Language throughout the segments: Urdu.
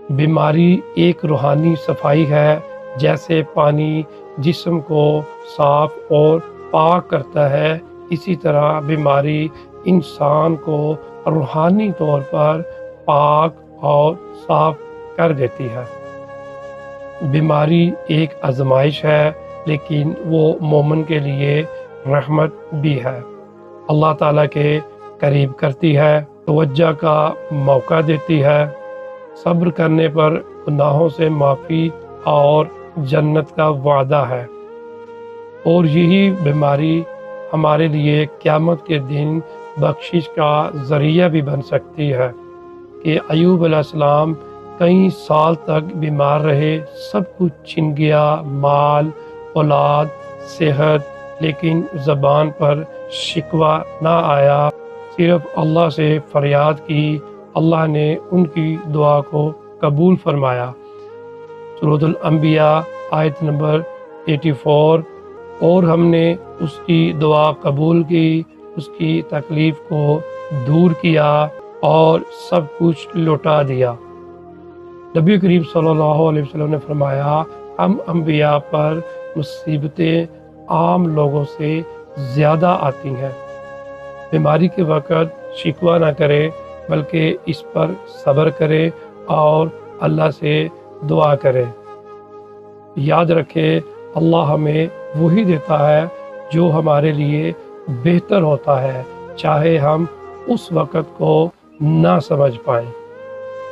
بیماری ایک روحانی صفائی ہے، جیسے پانی جسم کو صاف اور پاک کرتا ہے، اسی طرح بیماری انسان کو روحانی طور پر پاک اور صاف کر دیتی ہے۔ بیماری ایک آزمائش ہے، لیکن وہ مومن کے لیے رحمت بھی ہے۔ اللہ تعالیٰ کے قریب کرتی ہے، توجہ کا موقع دیتی ہے، صبر کرنے پر گناہوں سے معافی اور جنت کا وعدہ ہے۔ اور یہی بیماری ہمارے لیے قیامت کے دن بخشش کا ذریعہ بھی بن سکتی ہے کہ ایوب علیہ السلام کئی سال تک بیمار رہے، سب کچھ چھن گیا، مال، اولاد، صحت، لیکن زبان پر شکوہ نہ آیا، صرف اللہ سے فریاد کی۔ اللہ نے ان کی دعا کو قبول فرمایا۔ سورۃ الانبیاء آیت نمبر 84۔ اور ہم نے اس کی دعا قبول کی، اس کی تکلیف کو دور کیا اور سب کچھ لوٹا دیا۔ نبی کریم صلی اللہ علیہ وسلم نے فرمایا، ہم انبیاء پر مصیبتیں عام لوگوں سے زیادہ آتی ہیں۔ بیماری کے وقت شکوہ نہ کرے، بلکہ اس پر صبر کرے اور اللہ سے دعا کرے۔ یاد رکھے، اللہ ہمیں وہی دیتا ہے جو ہمارے لیے بہتر ہوتا ہے، چاہے ہم اس وقت کو نہ سمجھ پائیں۔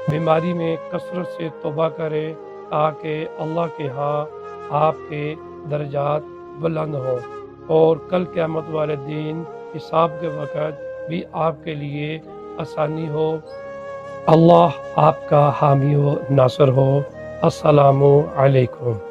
بیماری میں کثرت سے توبہ کریں تاکہ اللہ کے ہاں آپ کے درجات بلند ہوں اور کل قیامت والے دن حساب کے وقت بھی آپ کے لیے آسانی ہو۔ اللہ آپ کا حامی و ناصر ہو۔ السلام علیکم۔